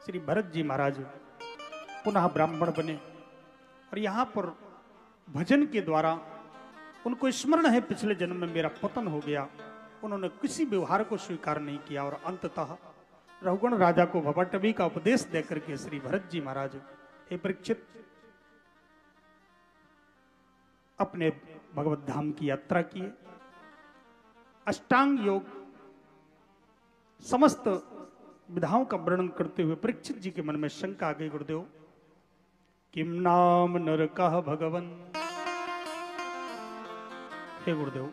श्री भरत जी महाराज पुनः ब्राह्मण बने और यहाँ पर भजन के द्वारा उनको स्मरण है पिछले जन्म में मेरा पतन हो गया। उन्होंने किसी व्यवहार को स्वीकार नहीं किया और अंततः रघुगण राजा को भवटवी का उपदेश देकर के श्री भरत जी महाराज हे परीक्षित अपने भगवत धाम की यात्रा किए। अष्टांग योग समस्त विधाओं का वर्णन करते हुए परीक्षित जी के मन में शंका आ गई, गुरुदेव किम नाम नरकः भगवन। हे गुरुदेव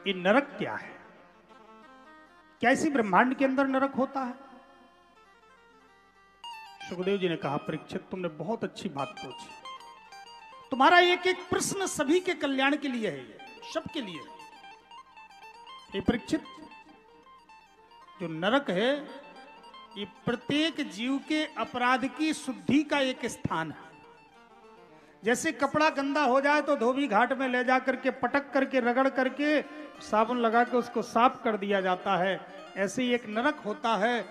ये नरक क्या है? क्या इसी ब्रह्मांड के अंदर नरक होता है? सुखदेव जी ने कहा, परीक्षित तुमने बहुत अच्छी बात पूछी। तुम्हारा एक एक प्रश्न सभी के कल्याण के लिए है, सबके लिए है। ये परीक्षित जो नरक है ये प्रत्येक जीव के अपराध की शुद्धि का एक स्थान है। जैसे कपड़ा गंदा हो जाए तो धोबी घाट में ले जा करके पटक करके रगड़ करके साबुन लगा के उसको साफ कर दिया जाता है, ऐसे ही एक नरक होता है।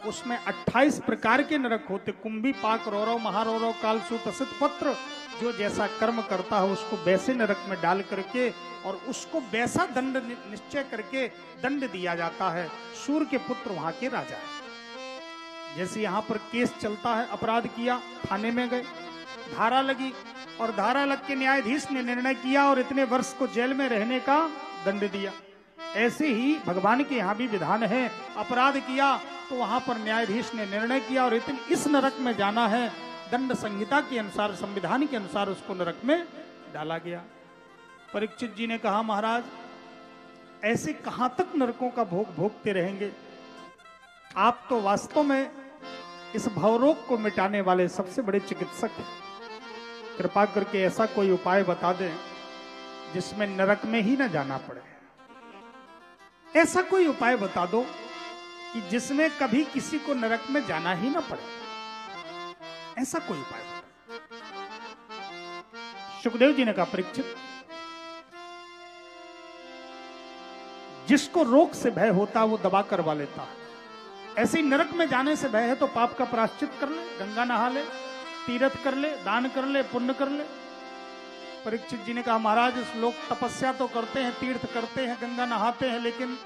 उसमें 28 प्रकार के नरक होते, कुंभी पाक रौरव महारौरव कालसू तसित पत्र। जो जैसा कर्म करता है उसको वैसे नरक में डाल करके और उसको वैसा दंड निश्चय करके दंड दिया जाता है। सूर्य के पुत्र वहां के राजा है। जैसे यहाँ पर केस चलता है, अपराध किया, थाने में गए, धारा लगी और धारा लग के न्यायाधीश ने निर्णय किया और इतने वर्ष को जेल में रहने का दंड दिया। ऐसे ही भगवान के यहाँ भी विधान है, अपराध किया तो वहां पर न्यायाधीश ने निर्णय किया और इस नरक में जाना है। दंड संहिता के अनुसार, संविधान के अनुसार उसको नरक में डाला गया। परीक्षित जी ने कहा, महाराज ऐसे कहां तक नरकों का भोग भोगते रहेंगे? आप तो वास्तव में इस भवरोग को मिटाने वाले सबसे बड़े चिकित्सक हैं। कृपा करके ऐसा कोई उपाय बता दें जिसमें नरक में ही न जाना पड़े। ऐसा कोई उपाय बता दो कि जिसमें कभी किसी को नरक में जाना ही ना पड़े। ऐसा कोई उपाय बता। सुखदेव जी ने कहा, परीक्षित जिसको रोग से भय होता वो दबा करवा लेता है। ऐसे ही नरक में जाने से भय है तो पाप का प्रायश्चित कर ले, गंगा नहा ले, तीर्थ कर ले, दान कर ले, पुण्य कर ले। परीक्षित जी ने कहा, महाराज लोग तपस्या तो करते हैं, तीर्थ करते हैं, गंगा नहाते हैं, लेकिन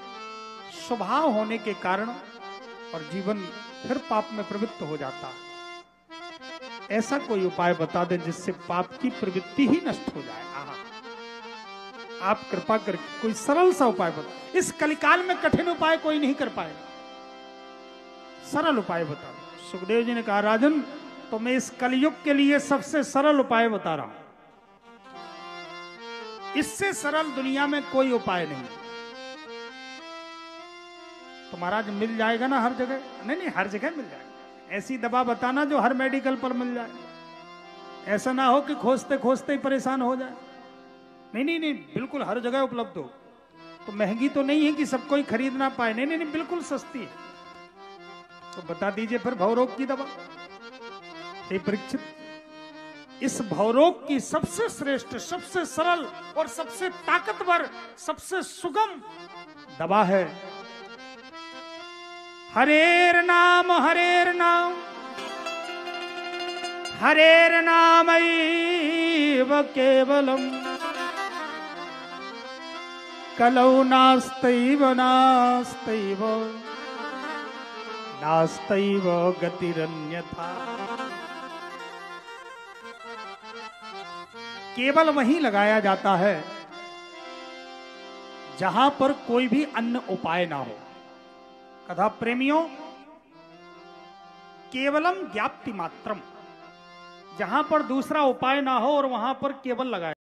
स्वभाव होने के कारण और जीवन फिर पाप में प्रवृत्त हो जाता है। ऐसा कोई उपाय बता दें जिससे पाप की प्रवृत्ति ही नष्ट हो जाए। आप कृपा करके कोई सरल सा उपाय बता। इस कलिकाल में कठिन उपाय कोई नहीं कर पाएगा, सरल उपाय बता दो। सुखदेव जी ने कहा, राजन तो मैं इस कलयुग के लिए सबसे सरल उपाय बता रहा हूं। इससे सरल दुनिया में कोई उपाय नहीं। तो महाराज मिल जाएगा ना हर जगह? नहीं, हर जगह मिल जाएगा। ऐसी दवा बताना जो हर मेडिकल पर मिल जाए। ऐसा ना हो कि खोजते खोजते ही परेशान हो जाए। नहीं, बिल्कुल हर जगह उपलब्ध हो। तो महंगी तो नहीं है कि सब कोई खरीद ना पाए। नहीं, बिल्कुल सस्ती है। तो बता दीजिए फिर भवरोग की दवा। हे परीक्षित, इस भवरोग की सबसे श्रेष्ठ, सबसे सरल और सबसे ताकतवर, सबसे सुगम दवा है हरेर नाम, हरेर नाम, हरेर नामैव केवलम कलौ नास्तैव नास्तैव नास्तैव गतिरन्यथा। केवल वहीं लगाया जाता है जहां पर कोई भी अन्य उपाय ना हो। कथा प्रेमियों, केवलम ज्ञाप्ति मात्रम, जहां पर दूसरा उपाय ना हो और वहां पर केवल लगाया